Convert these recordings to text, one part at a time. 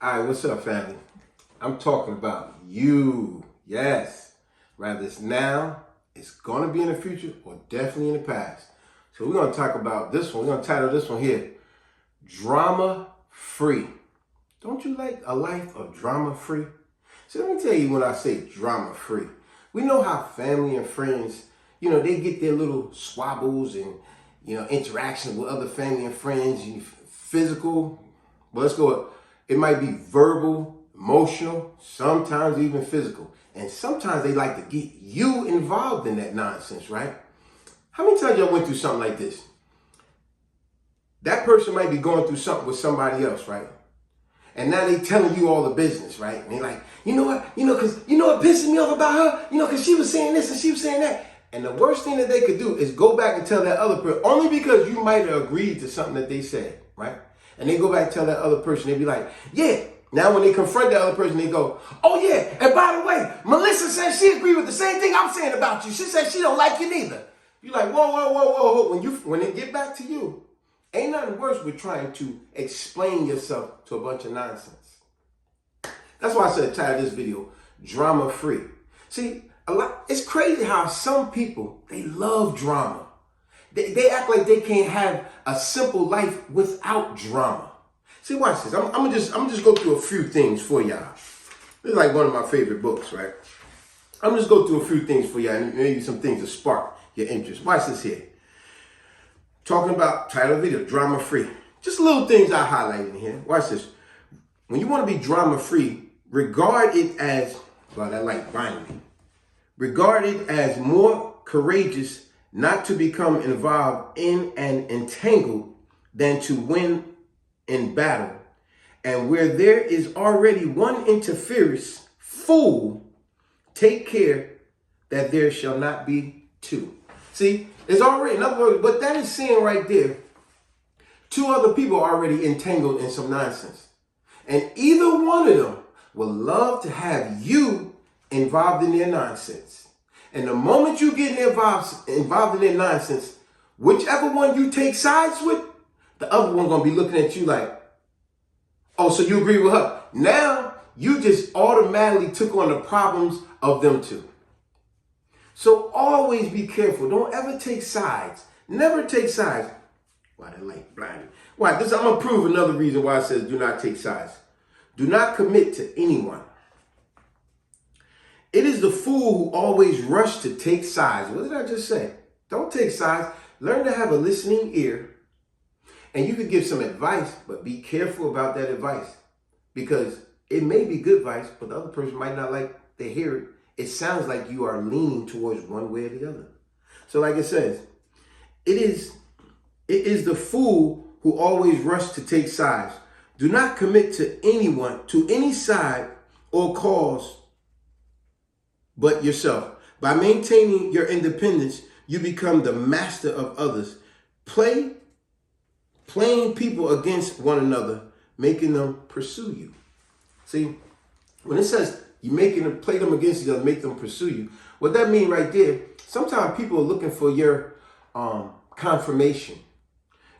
All right, what's up, family? I'm talking about you. Yes. Rather it's now, it's going to be in the future, or definitely in the past. So we're going to talk about this one. We're going to title this one here, Drama Free. Don't you like a life of drama free? So let me tell you when I say drama free. We know how family and friends, they get their little squabbles and, interaction with other family and friends, physical. Well, let's go. It might be verbal, emotional, sometimes even physical. And sometimes they like to get you involved in that nonsense, right? How many times y'all went through something like this? That person might be going through something with somebody else, right? And now they telling you all the business, right? And they like, you know what? Because what pisses me off about her? Because she was saying this and she was saying that. And the worst thing that they could do is go back and tell that other person, only because you might have agreed to something that they said, right? And they go back and tell that other person, they be like, yeah. Now when they confront that other person, they go, oh yeah, and by the way, Melissa says she agreed with the same thing I'm saying about you. She said she don't like you neither. You're like, whoa. When they get back to you, ain't nothing worse with trying to explain yourself to a bunch of nonsense. That's why I said title this video, Drama Free. See, it's crazy how some people, they love drama. They act like they can't have a simple life without drama. See, watch this. I'm gonna just go through a few things for y'all. This is like one of my favorite books, right? I'm just go through a few things for y'all, and maybe some things to spark your interest. Watch this here. Talking about title of video, drama free. Just little things I highlighted in here. Watch this. When you want to be drama free, regard it as, well, that like binding. Regard it as more courageous not to become involved in and entangled than to win in battle. And where there is already one interference, fool, take care that there shall not be two. See, there's already, in other words, what that is saying right there, two other people are already entangled in some nonsense. And either one of them will love to have you involved in their nonsense. And the moment you get involved in their nonsense, whichever one you take sides with, the other one gonna be looking at you like, oh, so you agree with her. Now, you just automatically took on the problems of them two. So always be careful. Don't ever take sides. Never take sides. Why they like blinding? Why? I'm gonna prove another reason why it says do not take sides. Do not commit to anyone. It is the fool who always rush to take sides. What did I just say? Don't take sides. Learn to have a listening ear. And you could give some advice, but be careful about that advice. Because it may be good advice, but the other person might not like to hear it. It sounds like you are leaning towards one way or the other. So like it says, it is the fool who always rush to take sides. Do not commit to anyone, to any side or cause but yourself. By maintaining your independence, you become the master of others. Playing people against one another, making them pursue you. See, when it says you play them against each other, make them pursue you, what that means right there, sometimes people are looking for your confirmation.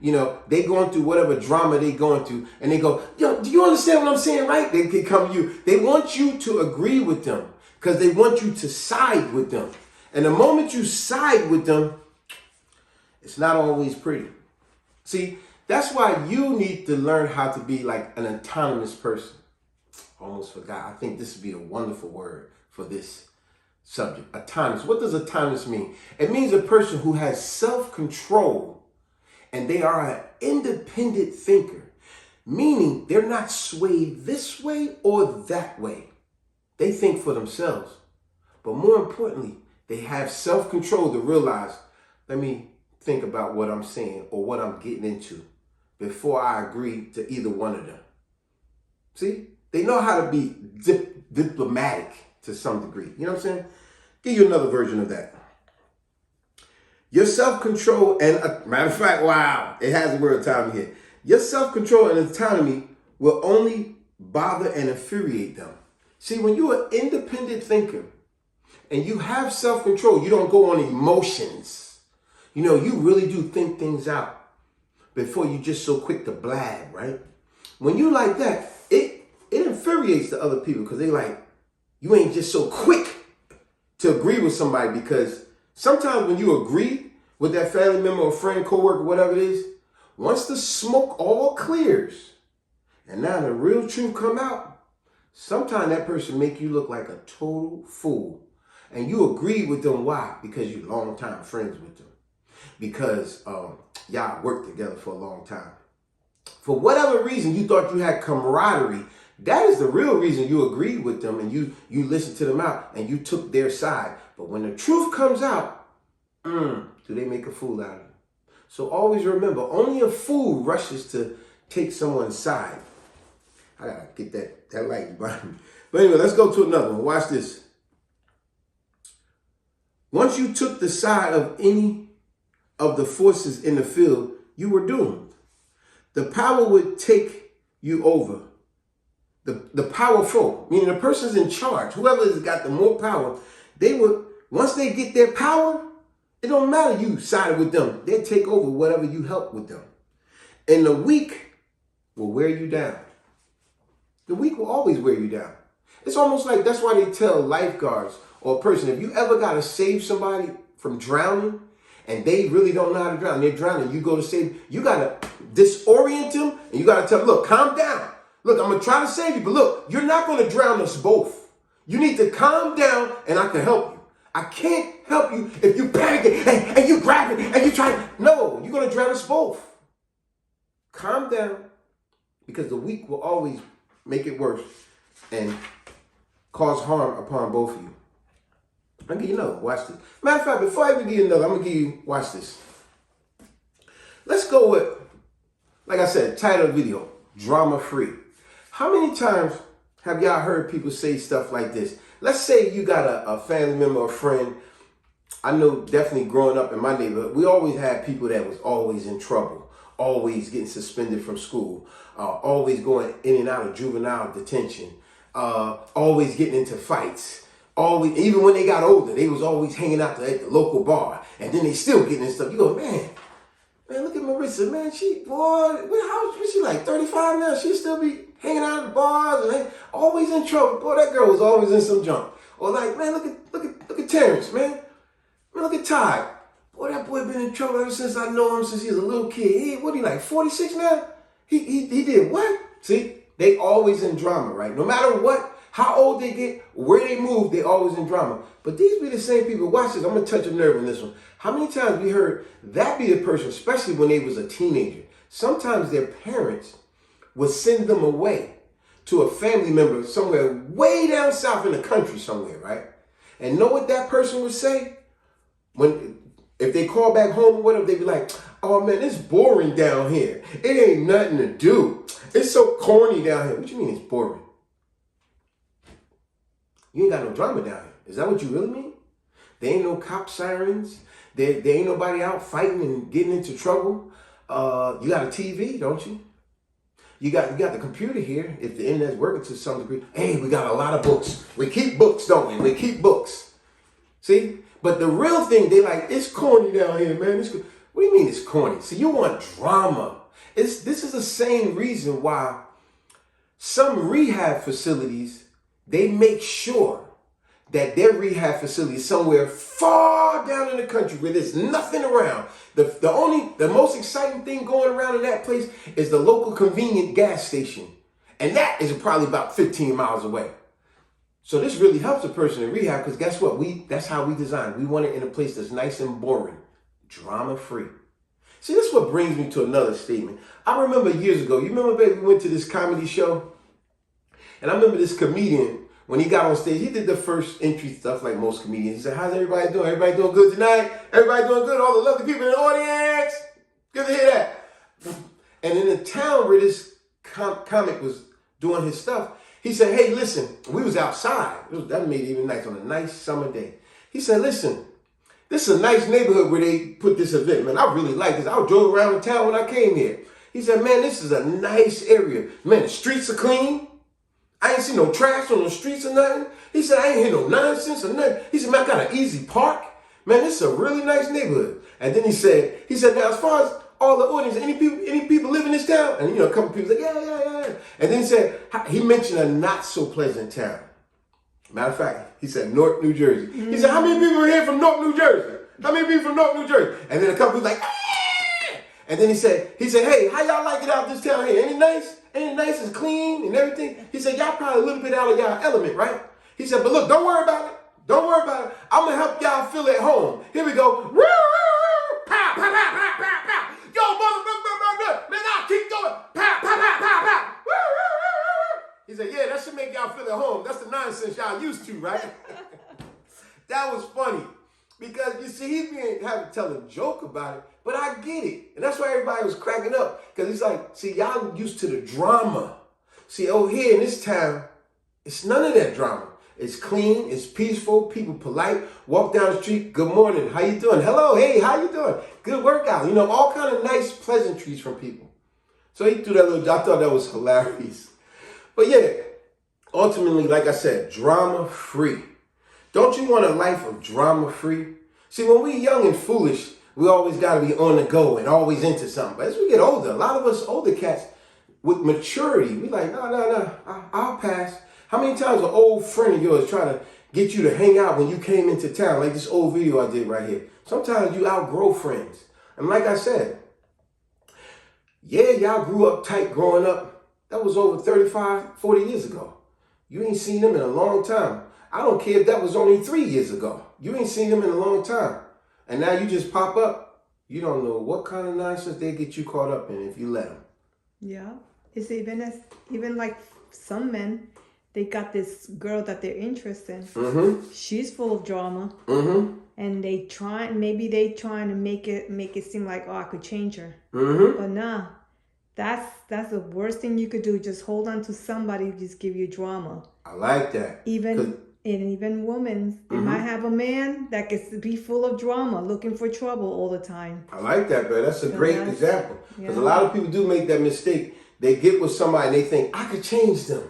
They going through whatever drama they going through, and they go, yo, do you understand what I'm saying, right? They can come to you. They want you to agree with them because they want you to side with them. And the moment you side with them, it's not always pretty. See, that's why you need to learn how to be like an autonomous person. Almost forgot. I think this would be a wonderful word for this subject. Autonomous. What does autonomous mean? It means a person who has self-control and they are an independent thinker, meaning they're not swayed this way or that way. They think for themselves. But more importantly, they have self-control to realize, let me think about what I'm saying or what I'm getting into before I agree to either one of them. See? They know how to be diplomatic to some degree. You know what I'm saying? Give you another version of that. Your self-control and, matter of fact, wow, it has the word autonomy here. Your self-control and autonomy will only bother and infuriate them. See, when you're an independent thinker and you have self-control, you don't go on emotions. You really do think things out before you just so quick to blab, right? When you like that, it infuriates the other people because they like, you ain't just so quick to agree with somebody, because sometimes when you agree with that family member or friend, coworker, whatever it is, once the smoke all clears and now the real truth come out, sometimes that person make you look like a total fool. And you agree with them. Why? Because you're long-time friends with them. Because y'all worked together for a long time. For whatever reason, you thought you had camaraderie. That is the real reason you agreed with them and you listened to them out and you took their side. But when the truth comes out, do they make a fool out of you? So always remember, only a fool rushes to take someone's side. I gotta get that light behind me. But anyway, let's go to another one. Watch this. Once you took the side of any of the forces in the field, you were doomed. The power would take you over. The powerful, meaning the person's in charge, whoever has got the more power, they would, once they get their power, it don't matter you sided with them. They'll take over whatever you help with them. And the weak will wear you down. The weak will always wear you down. It's almost like that's why they tell lifeguards or a person, if you ever got to save somebody from drowning and they really don't know how to drown, they're drowning, you go to save, you got to disorient them and you got to tell them, look, calm down. Look, I'm going to try to save you, but look, you're not going to drown us both. You need to calm down and I can help you. I can't help you if you panic and you grab it and you try. No, you're going to drown us both. Calm down, because the weak will always make it worse and cause harm upon both of you. I'll give you another. Watch this. Matter of fact, before I even give you another, I'm going to give you, watch this. Let's go with, like I said, title of the video, drama free. How many times have y'all heard people say stuff like this? Let's say you got a family member or friend. I know definitely growing up in my neighborhood, we always had people that was always in trouble, always getting suspended from school, always going in and out of juvenile detention, always getting into fights. Always, even when they got older, they was always hanging out at the local bar, and then they still getting in stuff. You go, man, look at Marissa, man, how is she like 35 now? She still be hanging out at the bars and always in trouble. Boy, that girl was always in some junk. Or like, man, look at Terrence, man. Man, look at Ty. Boy, that boy been in trouble ever since I know him, since he was a little kid. What he like, 46 now? He did what? See, they always in drama, right? No matter what, how old they get, where they move, they always in drama. But these be the same people. Watch this. I'm going to touch a nerve on this one. How many times we heard that be the person, especially when they was a teenager? Sometimes their parents would send them away to a family member somewhere way down south in the country somewhere, right? And know what that person would say? If they call back home or whatever, they'd be like, oh man, it's boring down here. It ain't nothing to do. It's so corny down here. What you mean it's boring? You ain't got no drama down here. Is that what you really mean? There ain't no cop sirens. There ain't nobody out fighting and getting into trouble. You got a TV, don't you? You got the computer here, if the internet's working to some degree. Hey, we got a lot of books. We keep books, don't we? We keep books. See? But the real thing, they like, it's corny down here, man. What do you mean it's corny? See, you want drama. This is the same reason why some rehab facilities, they make sure that their rehab facility is somewhere far down in the country where there's nothing around. The most exciting thing going around in that place is the local convenient gas station. And that is probably about 15 miles away. So this really helps a person in rehab, because guess what? That's how we design. We want it in a place that's nice and boring, drama-free. See, this is what brings me to another statement. I remember years ago, you remember, baby, we went to this comedy show? And I remember this comedian, when he got on stage, he did the first entry stuff like most comedians. He said, how's everybody doing? Everybody doing good tonight? Everybody doing good? All the lovely people in the audience? Good to hear that. And in the town where this comic was doing his stuff, he said, hey, listen, we was outside. That made it even nice on a nice summer day. He said, listen, this is a nice neighborhood where they put this event. Man, I really like this. I drove around the town when I came here. He said, man, this is a nice area. Man, the streets are clean. I ain't seen no trash on the streets or nothing. He said, I ain't hear no nonsense or nothing. He said, man, I got an easy park. Man, this is a really nice neighborhood. And then he said, now as far as all the audience, any people live in this town? And a couple people said, yeah. And then he said, he mentioned a not so pleasant town. Matter of fact, he said Newark, New Jersey. He said, how many people are here from Newark, New Jersey? How many people from Newark, New Jersey? And then a couple was like, ah! And then he said, hey, how y'all like it out this town here? Ain't it nice? Ain't it nice? It's clean and everything. He said, y'all probably a little bit out of y'all element, right? He said, but look, don't worry about it. Don't worry about it. I'm going to help y'all feel at home. Here we go. Pow, pow, pow, pow, pow, pow. Yo, motherfucker, man, I'll keep going. Pow, pow, pow, pow, pow. He said, yeah, that should make y'all feel at home. That's the nonsense y'all used to, right? That was funny. Because, you see, he's being having to tell a joke about it, but I get it. And that's why everybody was cracking up. Because he's like, see, y'all used to the drama. See, over here in this town, it's none of that drama. It's clean, it's peaceful, people polite, walk down the street, good morning, how you doing? Hello, hey, how you doing? Good workout. You know, all kind of nice pleasantries from people. So he threw that little, I thought that was hilarious. But yeah, ultimately, like I said, drama-free. Don't you want a life of drama-free? See, when we're young and foolish, we always got to be on the go and always into something. But as we get older, a lot of us older cats, with maturity, we like, no, I'll pass. How many times an old friend of yours try to get you to hang out when you came into town, like this old video I did right here? Sometimes you outgrow friends. And like I said, yeah, y'all grew up tight growing up. That was over 35, 40 years ago. You ain't seen them in a long time. I don't care if that was only 3 years ago. You ain't seen them in a long time. And now you just pop up. You don't know what kind of nonsense they get you caught up in if you let them. Yeah. It's even like some men, they got this girl that they're interested in. Mm-hmm. She's full of drama. Mm-hmm. And maybe they trying to make it seem like, oh, I could change her. Mm-hmm. But nah. That's the worst thing you could do. Just hold on to somebody who just give you drama. I like that. Even women, they might have a man that can be full of drama, looking for trouble all the time. I like that, man. That's a great example. Because yeah. a lot of people do make that mistake. They get with somebody and they think, I could change them.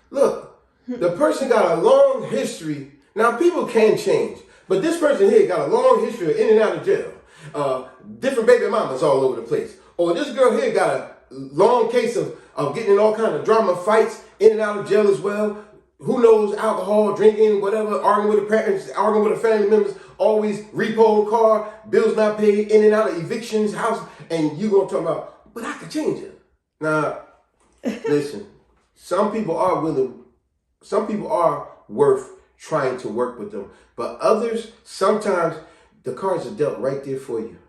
Look, the person got a long history. Now, people can change. But this person here got a long history of in and out of jail. Different baby mamas all over the place. Or this girl here got a long case of getting in all kind of drama fights, in and out of jail as well. Who knows, alcohol, drinking, whatever, arguing with the parents, arguing with the family members, always repo car, bills not paid, in and out of evictions, house, and you gonna talk about, but I could change it. Now, listen, some people are worth trying to work with them, but others, sometimes the cards are dealt right there for you.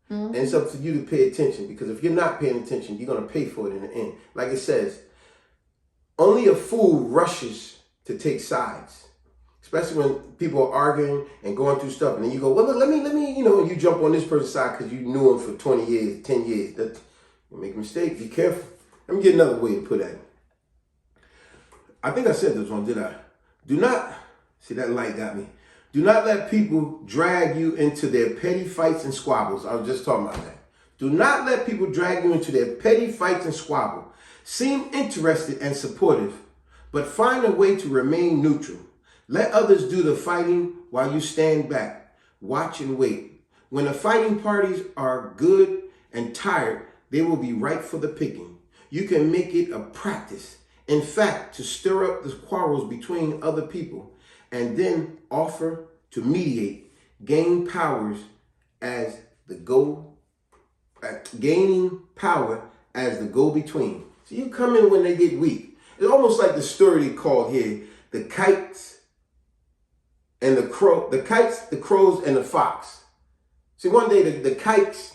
Mm-hmm. And it's up to you to pay attention, because if you're not paying attention, you're going to pay for it in the end. Like it says, only a fool rushes to take sides, especially when people are arguing and going through stuff. And then you go, well, let me, you jump on this person's side because you knew him for 20 years, 10 years. You make a mistake. Be careful. Let me get another way to put that. I think I said this one, did I? Do not, see that light got me. Do not let people drag you into their petty fights and squabbles. I was just talking about that. Do not let people drag you into their petty fights and squabble. Seem interested and supportive, but find a way to remain neutral. Let others do the fighting while you stand back. Watch and wait. When the fighting parties are good and tired, they will be ripe for the picking. You can make it a practice, in fact, to stir up the quarrels between other people, and then offer to mediate, gain powers as the gaining power as the go-between. So you come in when they get weak. It's almost like the story they called here, the kites and the crow, the kites, the crows, and the fox. See, one day the kites,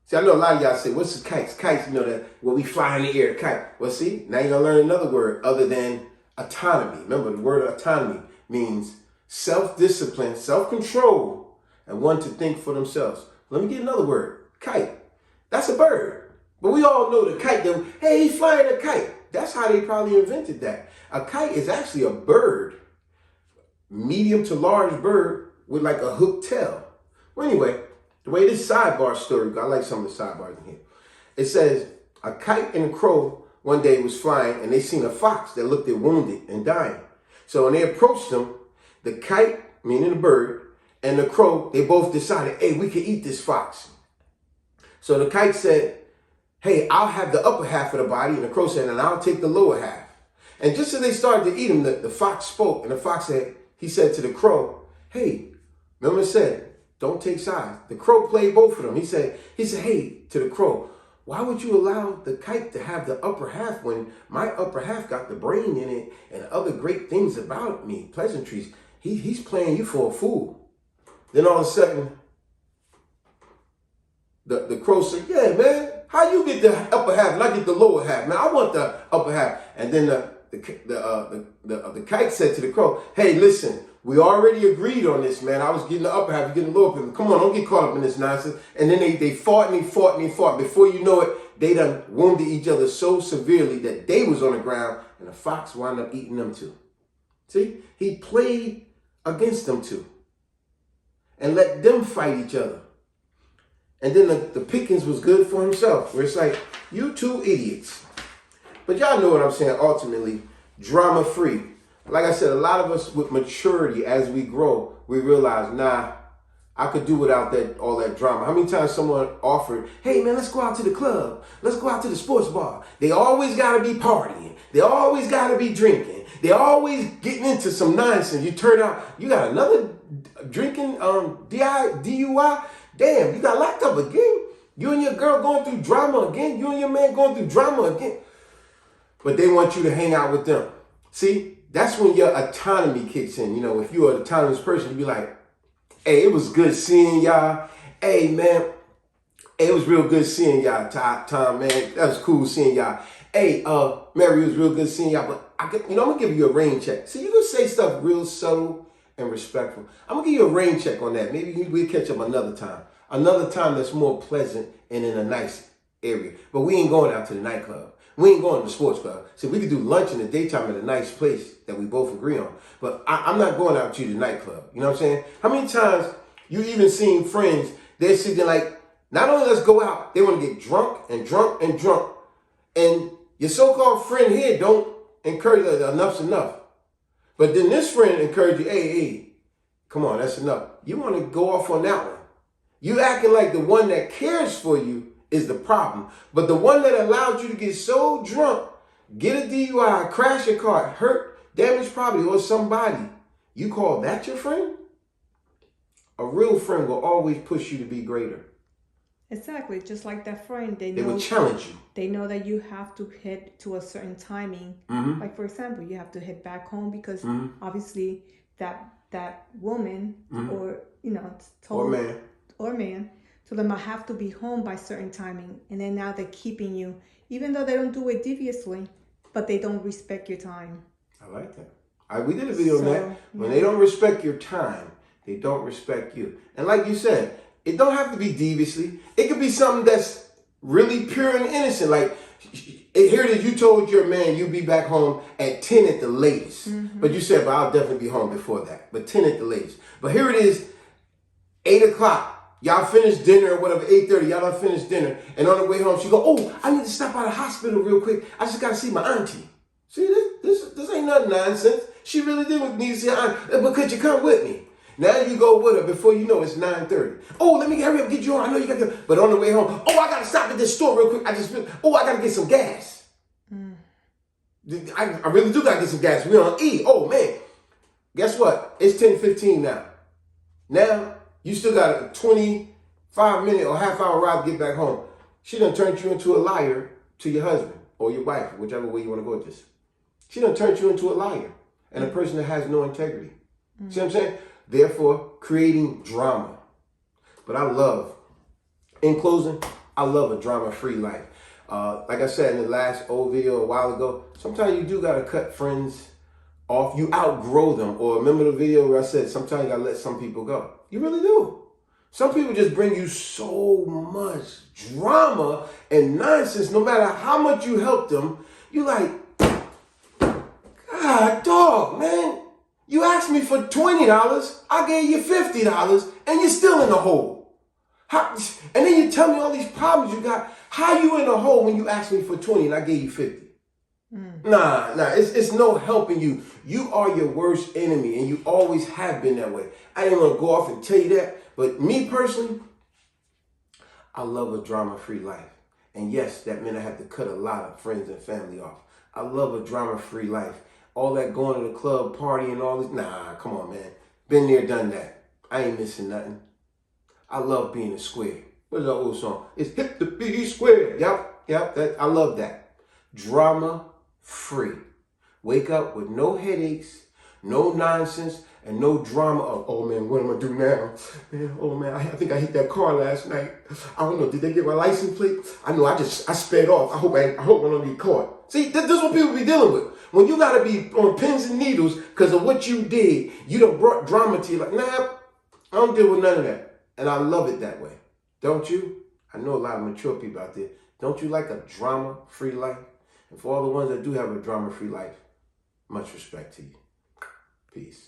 see, I know a lot of y'all say, what's the kites? Kites, that when we fly in the air, kite. Well, see, now you're going to learn another word other than autonomy. Remember, the word autonomy means self-discipline, self-control, and one to think for themselves. Let me get another word, kite. That's a bird. But we all know the kite, hey, he's flying a kite. That's how they probably invented that. A kite is actually a bird, medium to large bird with like a hooked tail. Well, anyway, the way this sidebar story, I like some of the sidebars in here. It says, a kite and a crow one day was flying and they seen a fox that looked wounded and dying. So when they approached them, the kite, meaning the bird, and the crow, they both decided, hey, we can eat this fox. So the kite said, hey, I'll have the upper half of the body, and the crow said, and I'll take the lower half. And just as they started to eat him, the fox spoke, and the fox said, he said to the crow, hey, remember it said, don't take sides. The crow played both of them. He said, hey, to the crow, why would you allow the kite to have the upper half when my upper half got the brain in it and other great things about me, pleasantries? He's playing you for a fool. Then all of a sudden, the crow said, yeah, man, how you get the upper half and I get the lower half? Man, I want the upper half. And then the kite said to the crow, hey, listen, we already agreed on this, man. I was getting the upper half, you're getting the lower half. Come on, don't get caught up in this nonsense. And then they fought and they fought and they fought. Before you know it, they done wounded each other so severely that they was on the ground and the fox wound up eating them too. See, he played against them too and let them fight each other. And then the pickings was good for himself, where it's like, you two idiots. But y'all know what I'm saying, ultimately, drama-free. Like I said, a lot of us with maturity as we grow, we realize, nah, I could do without all that drama. How many times someone offered, hey man, let's go out to the club. Let's go out to the sports bar. They always got to be partying. They always got to be drinking. They always getting into some nonsense. You turn out, you got another drinking DUI. Damn, you got locked up again. You and your girl going through drama again. You and your man going through drama again. But they want you to hang out with them. See, that's when your autonomy kicks in. You know, if you're an autonomous person, you be like, hey, it was good seeing y'all. Hey, man, hey, it was real good seeing y'all, Tom, man. That was cool seeing y'all. Hey, Mary, it was real good seeing y'all. But I'm going to give you a rain check. See, you can say stuff real subtle and respectful. I'm going to give you a rain check on that. Maybe we'll catch up another time. Another time that's more pleasant and in a nice area. But we ain't going out to the nightclub. We ain't going to the sports club. See, we could do lunch in the daytime at a nice place that we both agree on. But I'm not going out to the nightclub. You know what I'm saying? How many times you even seen friends, they're sitting like, not only let's go out, they want to get drunk and drunk and drunk. And your so-called friend here don't encourage you, enough's enough. But then this friend encourage you, hey, come on, that's enough. You want to go off on that one. You acting like the one that cares for you is the problem. But the one that allowed you to get so drunk, get a DUI, crash your car, hurt, damage property or somebody, you call that your friend? A real friend will always push you to be greater. Exactly, just like that friend, they will challenge you. They know that you have to head to a certain timing. Mm-hmm. Like for example, you have to head back home because obviously that woman or man told them I have to be home by certain timing, and then now they're keeping you, even though they don't do it deviously, but they don't respect your time. I like that. We did a video on that. When they don't respect your time, they don't respect you. And like you said, it don't have to be deviously. It could be something that's really pure and innocent. Like, here it is, you told your man you'd be back home at 10 at the latest. Mm-hmm. But you said, but I'll definitely be home before that. But 10 at the latest. But here it is, 8 o'clock. Y'all finished dinner or whatever, 8:30. Y'all done finished dinner. And on the way home, she go, oh, I need to stop by the hospital real quick. I just got to see my auntie. See, this ain't nothing nonsense. She really did need to see her auntie. But could you come with me? Now you go with her before you know it's 9:30. Oh, let me hurry up, get you on. I know you got to. But on the way home, oh, I got to stop at this store real quick. I got to get some gas. I really do got to get some gas. We on E. Oh, man. Guess what? It's 10:15 now. Now, you still got a 25-minute or half-hour ride to get back home. She done turned you into a liar to your husband or your wife, whichever way you want to go with this. She done turned you into a liar and a person that has no integrity. See what I'm saying? Therefore, creating drama. But in closing, I love a drama-free life. Like I said in the last old video a while ago, sometimes you do got to cut friends off. You outgrow them. Or remember the video where I said sometimes you got to let some people go. You really do. Some people just bring you so much drama and nonsense. No matter how much you help them, you like, God, dog, man. You asked me for $20, I gave you $50, and you're still in the hole. And then you tell me all these problems you got. How you in the hole when you asked me for 20 and I gave you 50? Nah, it's no helping you. You are your worst enemy, and you always have been that way. I didn't want to go off and tell you that, but me personally, I love a drama-free life. And yes, that meant I had to cut a lot of friends and family off. I love a drama-free life. All that going to the club, party and all this. Nah, come on, man. Been there, done that. I ain't missing nothing. I love being a square. What's that old song? It's hip to be square. Yep. I love that. Drama-free. Wake up with no headaches, no nonsense, and no drama of, oh man, what am I going to do now? Man, oh man, I think I hit that car last night. I don't know, did they get my license plate? I know, I sped off. I hope I don't get caught. See, this is what people be dealing with. When you got to be on pins and needles because of what you did, you done brought drama to you. Like, nah, I don't deal with none of that. And I love it that way. Don't you? I know a lot of mature people out there. Don't you like a drama-free life? And for all the ones that do have a drama-free life, much respect to you. Peace.